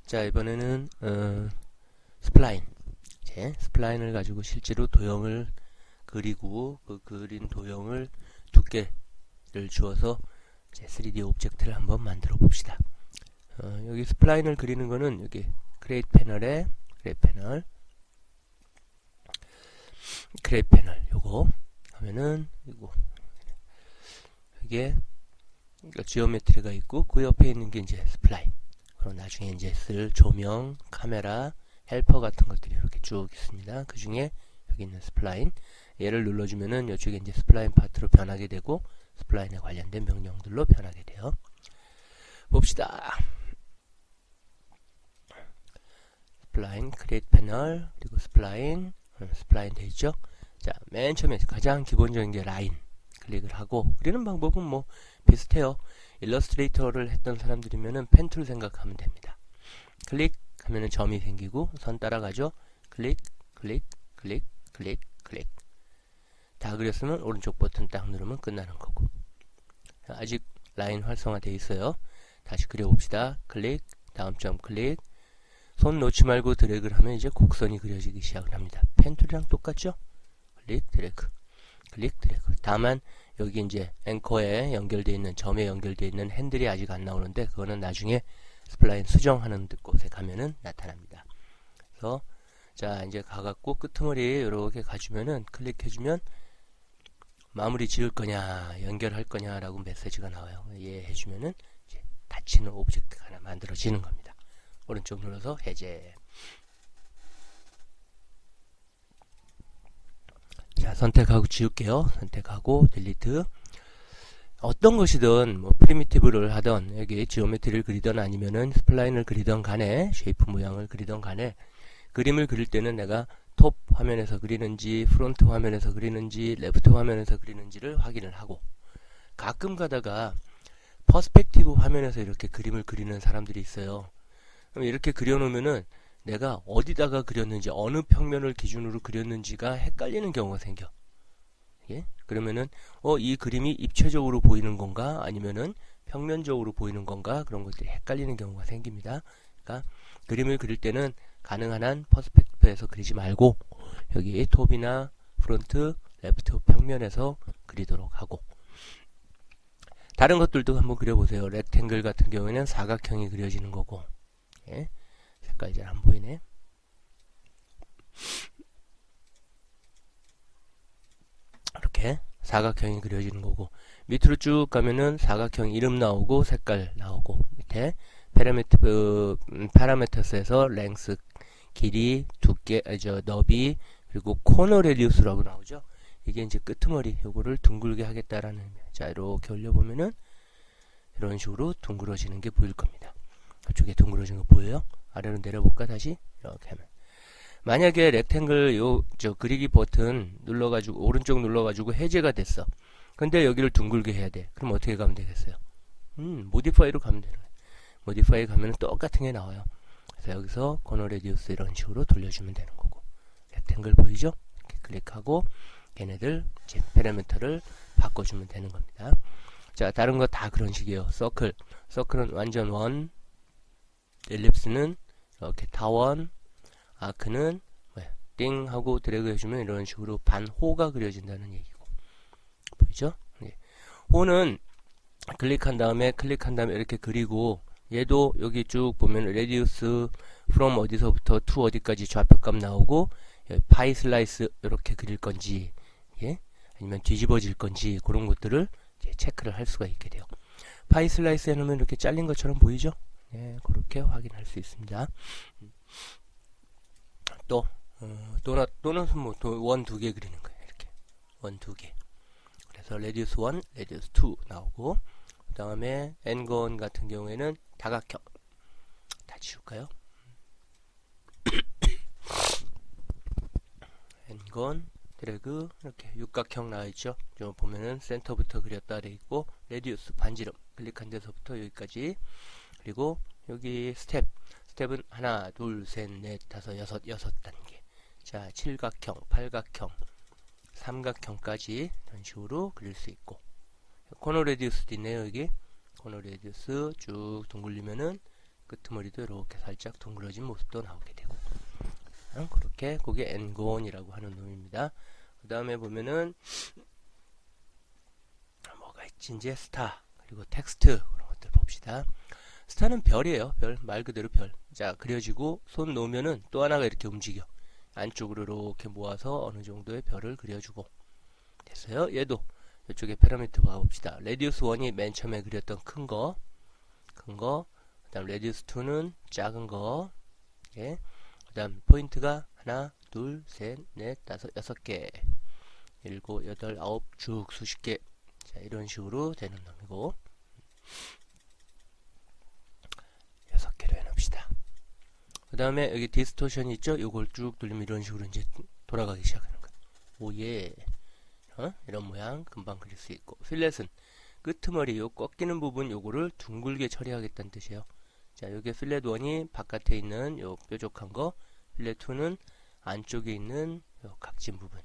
자, 이번에는 스플라인. 이제 스플라인을 가지고 실제로 도형을 그리고 그 그린 도형을 두께를 주어서 이제 3D 오브젝트를 한번 만들어 봅시다. 여기 스플라인을 그리는 거는 여기 크레이트 패널에 크레이트 패널 요거 하면은 이게 지오메트리가 있고 그 옆에 있는 게 이제 스플라인. 그럼 나중에 이제 쓸 조명, 카메라, 헬퍼 같은 것들이 이렇게 쭉 있습니다. 그 중에 여기 있는 스플라인 얘를 눌러주면은 이쪽에 이제 스플라인 파트로 변하게 되고 스플라인에 관련된 명령들로 변하게 돼요. 봅시다. 스플라인, 크리에이트 패널, 그리고 스플라인 돼 있죠? 자, 맨 처음에 가장 기본적인 게 라인 클릭을 하고 그리는 방법은 뭐 비슷해요. 일러스트레이터를 했던 사람들이면은 펜 툴 생각하면 됩니다. 클릭 하면은 점이 생기고 선 따라가죠. 클릭, 클릭, 클릭, 클릭, 클릭. 다 그렸으면 오른쪽 버튼 딱 누르면 끝나는 거고. 아직 라인 활성화 돼 있어요. 다시 그려봅시다. 클릭, 다음 점 클릭. 손 놓지 말고 드래그를 하면 이제 곡선이 그려지기 시작을 합니다. 펜 툴이랑 똑같죠? 클릭, 드래그, 클릭, 드래그. 다만 여기 이제 앵커에 연결되어 있는 점에 연결되어 있는 핸들이 아직 안 나오는데 그거는 나중에 스플라인 수정하는 곳에 가면은 나타납니다. 그래서 자 이제 가갖고 끄트머리 이렇게 가주면은 클릭해주면 마무리 지을 거냐 연결할 거냐 라고 메시지가 나와요. 예 해주면은 이제 닫히는 오브젝트가 하나 만들어지는 겁니다. 오른쪽 눌러서 해제. 자 선택하고 지울게요. 선택하고 딜리트. 어떤 것이든 뭐 프리미티브를 하던 여기 지오메트리를 그리던 아니면은 스플라인을 그리던 간에 쉐이프 모양을 그리던 간에 그림을 그릴 때는 내가 톱 화면에서 그리는지 프론트 화면에서 그리는지 레프트 화면에서 그리는지를 확인을 하고 가끔 가다가 퍼스펙티브 화면에서 이렇게 그림을 그리는 사람들이 있어요. 그럼 이렇게 그려놓으면은 내가 어디다가 그렸는지 어느 평면을 기준으로 그렸는지가 헷갈리는 경우가 생겨. 예? 그러면은 이 그림이 입체적으로 보이는 건가 아니면은 평면적으로 보이는 건가 그런 것들이 헷갈리는 경우가 생깁니다. 그러니까 그림을 그릴 때는 가능한 한 퍼스펙티브에서 그리지 말고 여기 톱이나 프론트, 레프트 평면에서 그리도록 하고 다른 것들도 한번 그려보세요. 렉탱글 같은 경우에는 사각형이 그려지는 거고 예? 색깔이 잘 안 보이네. 이렇게 사각형이 그려지는 거고 밑으로 쭉 가면은 사각형 이름 나오고 색깔 나오고 밑에 파라메터스에서 랭스 길이 두께 너비 그리고 코너 레디우스라고 나오죠. 이게 이제 끄트머리 요거를 둥글게 하겠다라는 의미. 자 이렇게 올려보면은 이런 식으로 둥그러지는 게 보일 겁니다. 이쪽에 둥그러진 거 보여요? 아래로 내려볼까 다시 이렇게 하면 만약에 렉탱글 그리기 버튼 눌러가지고 오른쪽 눌러가지고 해제가 됐어. 근데 여기를 둥글게 해야 돼. 그럼 어떻게 가면 되겠어요? 모디파이로 가면 되는 거예요. 모디파이 가면 똑같은 게 나와요. 그래서 여기서 코너 레디우스 이런 식으로 돌려주면 되는 거고 렉탱글 보이죠? 이렇게 클릭하고 걔네들 이제 파라미터를 바꿔주면 되는 겁니다. 자 다른 거 다 그런 식이에요. 서클은 완전 원, 엘립스는 이렇게 타원, 아크는 띵 하고 드래그 해주면 이런 식으로 반호가 그려진다는 얘기고 보이죠? 네. 호는 클릭한 다음에 이렇게 그리고 얘도 여기 쭉 보면 레디우스 from 어디서부터 to 어디까지 좌표값 나오고 파이 슬라이스 이렇게 그릴 건지 예? 아니면 뒤집어질 건지 그런 것들을 이제 체크를 할 수가 있게 돼요. 파이 슬라이스 해놓으면 이렇게 잘린 것처럼 보이죠? 예, 그렇게 확인할 수 있습니다. 또 도넛은 뭐 원 두 개 그리는 거예요. 이렇게 원 두 개. 그래서 레디우스 1, 레디우스 2 나오고 그 다음에 엔건 같은 경우에는 다각형 다 지울까요? 엔건 드래그 이렇게 육각형 나와있죠. 좀 보면은 센터부터 그렸다 돼 있고 레디우스 반지름 클릭한 데서부터 여기까지 그리고 여기 스텝은 하나 둘셋넷 다섯 여섯 단계. 자 칠각형 팔각형 삼각형까지 이런 식으로 그릴 수 있고 코너 레디우스도 있네요. 여기 코너 레디우스 쭉 둥글리면은 끄트머리도 이렇게 살짝 둥그러진 모습도 나오게 되고, 그렇게 그게 엔곤이라고 하는 놈입니다. 그 다음에 보면은 뭐가 있지? 이제 스타 그리고 텍스트 그런 것들 봅시다. 스타는 별이에요. 별, 말 그대로 별. 자, 그려지고 손 놓으면은 또 하나가 이렇게 움직여. 안쪽으로 이렇게 모아서 어느 정도의 별을 그려주고. 됐어요? 얘도 이쪽에 파라미터 봐봅시다. 레디우스 1이 맨 처음에 그렸던 큰 거, 그 다음 레디우스 2는 작은 거, 예. 그 다음 포인트가 하나, 둘, 셋, 넷, 다섯, 6개, 7, 8, 9, 쭉 수십 개. 자, 이런 식으로 되는 놈이고, 6개로 해놓읍시다. 그 다음에 여기 디스토션이 있죠? 요걸 쭉 돌리면 이런 식으로 이제 돌아가기 시작하는 거야. 오예. 이런 모양 금방 그릴 수 있고, 필렛은 끄트머리 요 꺾이는 부분 요거를 둥글게 처리하겠다는 뜻이에요. 자, 요게 필렛 1이 바깥에 있는 요 뾰족한 거, 필렛 2는 안쪽에 있는 요 각진 부분.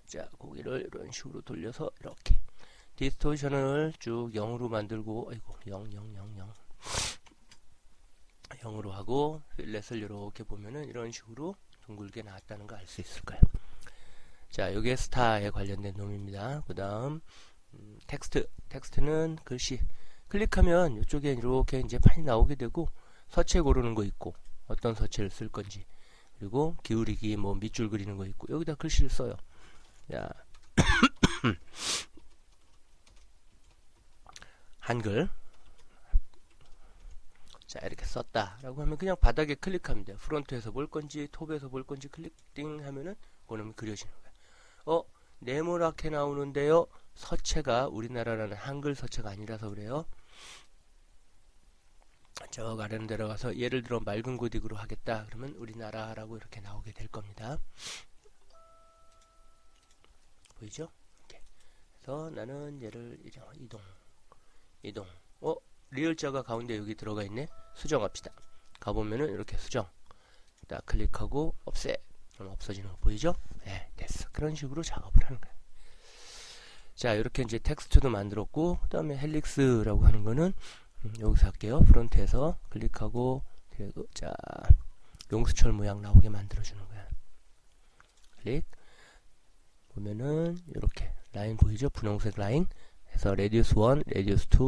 자, 고기를 이런 식으로 돌려서 이렇게 디스토션을 쭉 0으로 만들고, 아이고 0, 0, 0, 0 0으로 하고, 필렛을 이렇게 보면은 이런 식으로 둥글게 나왔다는 거 알 수 있을 거예요. 자, 요게 스타에 관련된 놈입니다. 그 다음 텍스트는 글씨. 클릭하면 이쪽에 이렇게 이제 판이 나오게 되고, 서체 고르는 거 있고, 어떤 서체를 쓸 건지, 그리고 기울이기, 뭐 밑줄 그리는 거 있고, 여기다 글씨를 써요. 자, 한글. 자, 이렇게 썼다 라고 하면 그냥 바닥에 클릭하면 돼요. 프론트에서 볼 건지 톱에서 볼 건지 클릭 하면은 그놈이 그려지는 거예요. 네모나게 나오는데요, 서체가 우리나라라는 한글 서체가 아니라서 그래요. 저 아래로 내려가서 예를 들어 맑은 고딕으로 하겠다 그러면 우리나라라고 이렇게 나오게 될 겁니다. 보이죠? 이렇게. 그래서 나는 얘를 이동. 리을자가 가운데 여기 들어가 있네. 수정합시다. 가보면은 이렇게 수정. 딱 클릭하고 없애. 그럼 없어지는 거 보이죠? 네, 됐어. 그런 식으로 작업을 하는 거예요. 자, 이렇게 이제 텍스트도 만들었고, 그 다음에 헬릭스라고 하는 거는 여기서 할게요. 프론트에서 클릭하고, 그리고 자, 용수철 모양 나오게 만들어주는 거야. 클릭. 보면은 이렇게 라인 보이죠? 분홍색 라인. 그래서 레디우스 1, 레디우스 2,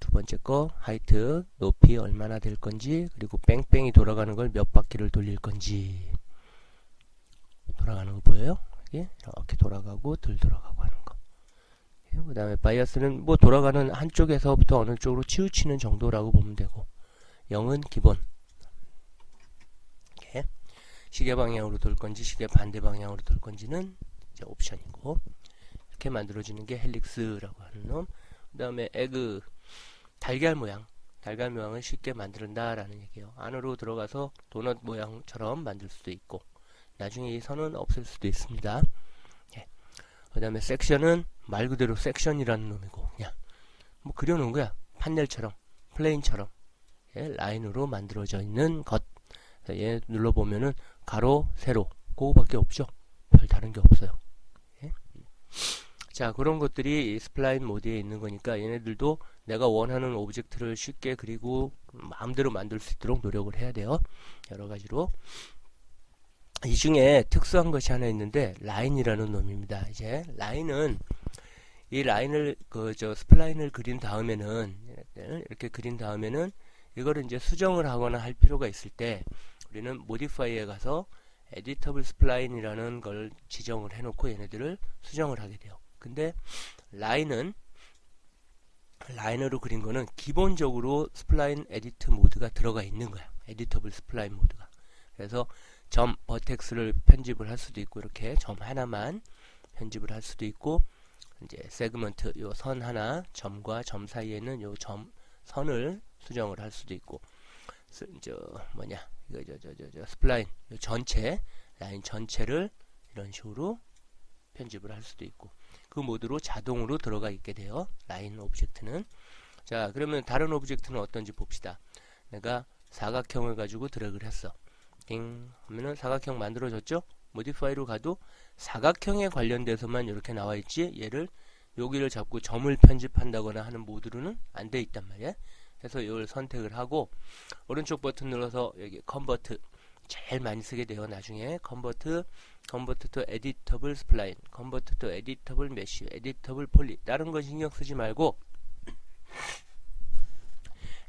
두 번째 거 하이트, 높이 얼마나 될 건지, 그리고 뺑뺑이 돌아가는 걸 몇 바퀴를 돌릴 건지. 돌아가는 거 보여요? 이렇게 돌아가고 덜 돌아가고 하는 거. 그 다음에 바이어스는 뭐 돌아가는 한쪽에서부터 어느 쪽으로 치우치는 정도라고 보면 되고, 0은 기본. 이렇게 시계 방향으로 돌 건지 시계 반대 방향으로 돌 건지는 이제 옵션이고, 이렇게 만들어지는 게 헬릭스라고 하는 놈. 그 다음에 에그, 달걀 모양을 쉽게 만든다라는 얘기예요. 안으로 들어가서 도넛 모양처럼 만들 수도 있고, 나중에 이 선은 없을 수도 있습니다. 예. 그 다음에 섹션은 말 그대로 섹션이라는 놈이고, 그냥 뭐 그려놓은 거야. 판넬처럼, 플레인처럼, 예, 라인으로 만들어져 있는 것. 얘 눌러보면은 가로, 세로, 그거밖에 없죠. 별 다른 게 없어요. 예. 자, 그런 것들이 이 스플라인 모드에 있는 거니까 얘네들도 내가 원하는 오브젝트를 쉽게 그리고 마음대로 만들 수 있도록 노력을 해야 돼요. 여러 가지로. 이 중에 특수한 것이 하나 있는데, 라인이라는 놈입니다. 이제 라인은 이 라인을 스플라인을 그린 다음에는, 이렇게 그린 다음에는 이거를 이제 수정을 하거나 할 필요가 있을 때 우리는 모디파이에 가서 에디터블 스플라인이라는 걸 지정을 해놓고 얘네들을 수정을 하게 돼요. 근데 라인으로 그린 거는 기본적으로 스플라인 에디트 모드가 들어가 있는 거야. 에디터블 스플라인 모드가. 그래서 점 버텍스를 편집을 할 수도 있고, 이렇게 점 하나만 편집을 할 수도 있고, 이제 세그먼트 요 선 하나, 점과 점 사이에는 요 선을 수정을 할 수도 있고, 스플라인 요 전체 라인 전체를 이런 식으로 편집을 할 수도 있고, 그 모드로 자동으로 들어가 있게 돼요. 라인 오브젝트는. 자, 그러면 다른 오브젝트는 어떤지 봅시다. 내가 사각형을 가지고 드래그를 했어. 띵 하면은 사각형 만들어졌죠? 모디파이로 가도 사각형에 관련돼서만 이렇게 나와 있지, 얘를 여기를 잡고 점을 편집한다거나 하는 모드로는 안 돼 있단 말이야. 해서 이걸 선택을 하고 오른쪽 버튼 눌러서 여기 컨버트 제일 많이 쓰게 돼요. 나중에 컨버트 to editable spline, 컨버트 to editable mesh, editable poly. 다른 거 신경 쓰지 말고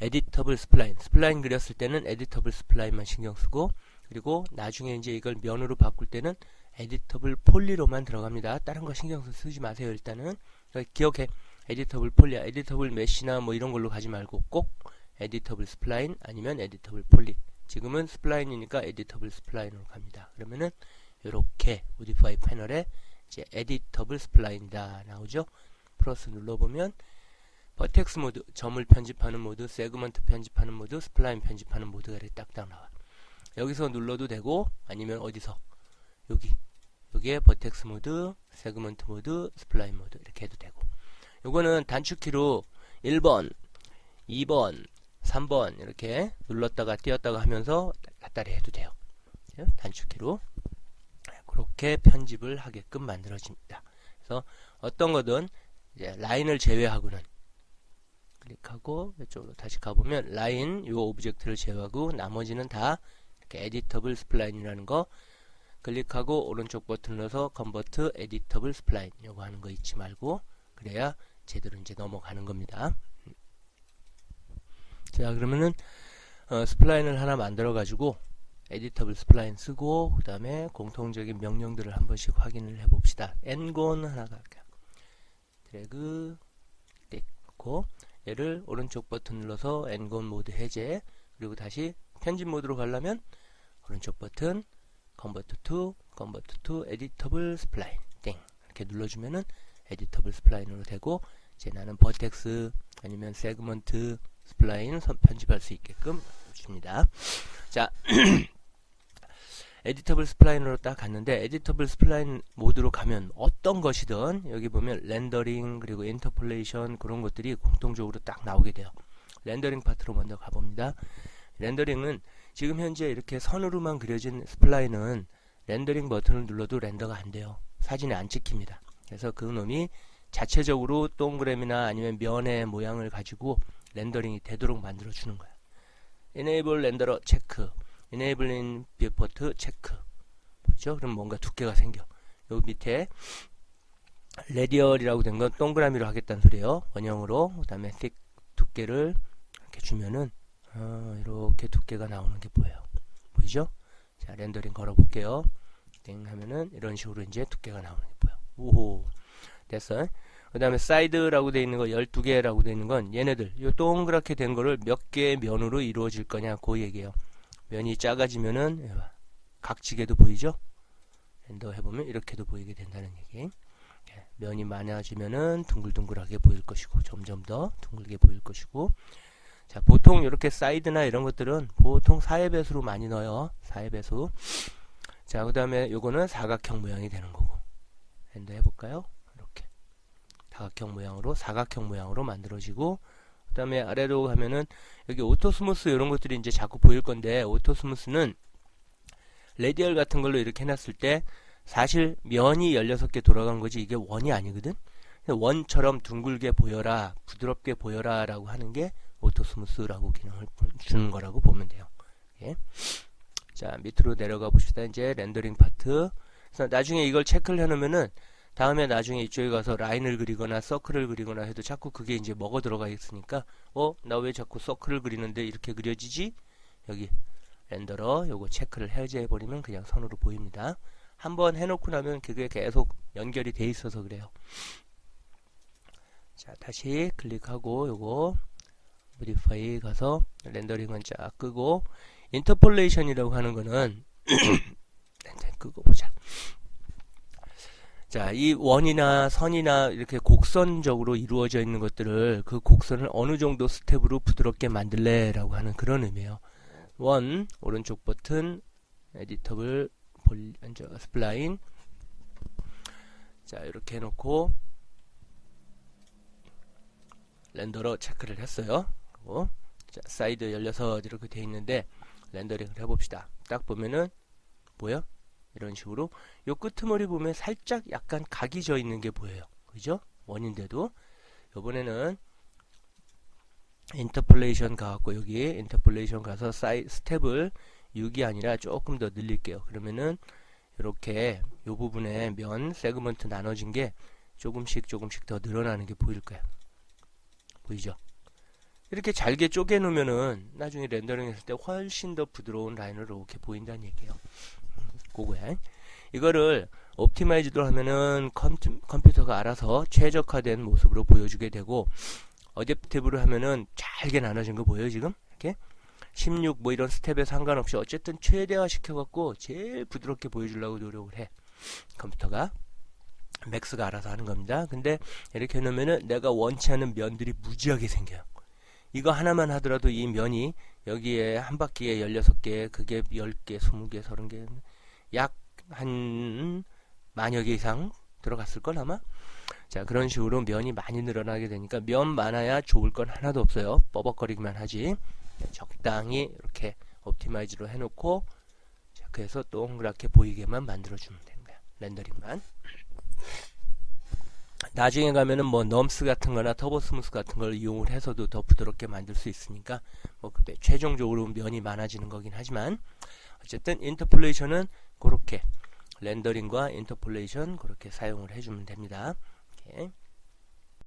editable spline, 스플라인 그렸을 때는 editable spline만 신경 쓰고, 그리고 나중에 이제 이걸 면으로 바꿀 때는 editable poly로만 들어갑니다. 다른 거 신경 쓰지 마세요. 일단은 기억해. editable poly, editable mesh나 뭐 이런 걸로 가지 말고 꼭 editable spline 아니면 editable poly. 지금은 스플라인이니까 editable spline으로 갑니다. 그러면은 이렇게 modify 패널에 이제 editable spline이다 나오죠. 플러스 눌러보면 버텍스 모드, 점을 편집하는 모드, 세그먼트 편집하는 모드, 스플라인 편집하는 모드가 이렇게 딱딱 나와. 여기서 눌러도 되고 아니면 어디서 여기에 버텍스 모드, 세그먼트 모드, 스플라인 모드 이렇게 해도 되고, 요거는 단축키로 1번, 2번, 3번 이렇게 눌렀다가 띄었다가 하면서 갔다리 해도 돼요. 단축키로 그렇게 편집을 하게끔 만들어집니다. 그래서 어떤 거든 이제 라인을 제외하고는 클릭하고 이쪽으로 다시 가보면 라인 요 오브젝트를 제외하고 나머지는 다 이렇게 에디터블 스플라인이라는 거 클릭하고 오른쪽 버튼 눌러서 컨버트 에디터블 스플라인 요거 하는 거 잊지 말고, 그래야 제대로 이제 넘어가는 겁니다. 자, 그러면은 스플라인을 하나 만들어 가지고 에디터블 스플라인 쓰고 그 다음에 공통적인 명령들을 한 번씩 확인을 해 봅시다. 엔곤 하나 갈게요. 드래그 ติ๊고 얘를 오른쪽 버튼 눌러서 엔곤 모드 해제, 그리고 다시 편집 모드로 가려면 오른쪽 버튼 convert to editable spline 땡 이렇게 눌러주면은 editable spline으로 되고, 이제 나는 버텍스 아니면 세그먼트 스플라인 편집할 수 있게끔 줍니다. 자, 에디터블 스플라인으로 딱 갔는데, 에디터블 스플라인 모드로 가면 어떤 것이든 여기 보면 렌더링 그리고 인터폴레이션 그런 것들이 공통적으로 딱 나오게 돼요. 렌더링 파트로 먼저 가봅니다. 렌더링은 지금 현재 이렇게 선으로만 그려진 스플라인은 렌더링 버튼을 눌러도 렌더가 안 돼요. 사진에 안 찍힙니다. 그래서 그 놈이 자체적으로 동그라미나 아니면 면의 모양을 가지고 렌더링이 되도록 만들어 주는 거야. Enable 렌더러 체크, Enabling viewport 체크. 보이죠? 그럼 뭔가 두께가 생겨. 요 밑에 레디얼이라고 된 건 동그라미로 하겠다는 소리예요. 원형으로. 그 다음에 thick 두께를 이렇게 주면은 이렇게 두께가 나오는 게 보여요. 보이죠? 자, 렌더링 걸어 볼게요. 땡 하면은 이런 식으로 이제 두께가 나오는 게 보여. 오호. 됐어. 그 다음에 사이드라고 되어 있는 거 12개라고 되어 있는 건 얘네들 요 동그랗게 된 거를 몇 개의 면으로 이루어질 거냐 그 얘기예요. 면이 작아지면은 각지게도 보이죠? 렌더 해보면 이렇게도 보이게 된다는 얘기. 면이 많아지면은 둥글둥글하게 보일 것이고 점점 더 둥글게 보일 것이고, 자, 보통 이렇게 사이드나 이런 것들은 보통 4의 배수로 많이 넣어요. 4의 배수. 자, 그 다음에 요거는 사각형 모양이 되는 거고, 렌더 해볼까요? 사각형 모양으로 만들어지고, 그 다음에 아래로 가면은 여기 오토스무스 이런 것들이 이제 자꾸 보일 건데, 오토스무스는 레디얼 같은 걸로 이렇게 해놨을 때 사실 면이 16개 돌아간 거지 이게 원이 아니거든. 원처럼 둥글게 보여라, 부드럽게 보여라 라고 하는 게 오토스무스라고 기능을 주는 거라고 보면 돼요. 예. 자, 밑으로 내려가 봅시다. 이제 렌더링 파트. 그래서 나중에 이걸 체크를 해놓으면은 다음에 나중에 이쪽에 가서 라인을 그리거나 서클을 그리거나 해도 자꾸 그게 이제 먹어 들어가 있으니까 나 왜 자꾸 서클을 그리는데 이렇게 그려지지? 여기 렌더러 요거 체크를 해제해 버리면 그냥 선으로 보입니다. 한번 해놓고 나면 그게 계속 연결이 돼 있어서 그래요. 자, 다시 클릭하고 요거 모디파이 가서 렌더링은 쫙 끄고, 인터폴레이션이라고 하는 거는 끄고 보자. 자, 이 원이나 선이나 이렇게 곡선적으로 이루어져 있는 것들을 그 곡선을 어느 정도 스텝으로 부드럽게 만들래 라고 하는 그런 의미예요. 원, 오른쪽 버튼, 에디터블, 스플라인. 자, 이렇게 해놓고 렌더러 체크를 했어요. 그리고 자, 사이드 16 이렇게 돼 있는데 렌더링을 해봅시다. 딱 보면은 뭐야? 이런 식으로 요 끄트머리 보면 살짝 약간 각이 져 있는 게 보여요. 그죠? 원인데도 요번에는 인터폴레이션 가갖고 여기 인터폴레이션 가서 스텝을 6이 아니라 조금 더 늘릴게요. 그러면은 이렇게 요 부분에 면 세그먼트 나눠진 게 조금씩 더 늘어나는 게 보일 거야. 보이죠? 이렇게 잘게 쪼개 놓으면은 나중에 렌더링 했을 때 훨씬 더 부드러운 라인으로 이렇게 보인다는 얘기예요. 그거야. 이거를 옵티마이즈도 하면은 컴퓨터가 알아서 최적화된 모습으로 보여주게 되고, 어댑티브로 하면은 잘게 나눠진 거 보여요 지금? 이렇게 16 뭐 이런 스텝에 상관없이 어쨌든 최대화 시켜갖고 제일 부드럽게 보여주려고 노력을 해. 컴퓨터가 맥스가 알아서 하는 겁니다. 근데 이렇게 해놓으면은 내가 원치 않는 면들이 무지하게 생겨요. 이거 하나만 하더라도 이 면이 여기에 한 바퀴에 16개, 그게 10개, 20개, 30개, 약 한 만여 개 이상 들어갔을걸 아마? 자, 그런 식으로 면이 많이 늘어나게 되니까 면 많아야 좋을 건 하나도 없어요. 뻐벅거리기만 하지. 적당히 이렇게 옵티마이즈로 해놓고, 자, 그래서 동그랗게 보이게만 만들어주면 되는 거야. 렌더링만. 나중에 가면은 뭐 넘스 같은 거나 터보 스무스 같은 걸 이용을 해서도 더 부드럽게 만들 수 있으니까 뭐 그때 최종적으로 면이 많아지는 거긴 하지만, 어쨌든 인터폴레이션은 그렇게 렌더링과 인터폴레이션 그렇게 사용을 해주면 됩니다. 이렇게.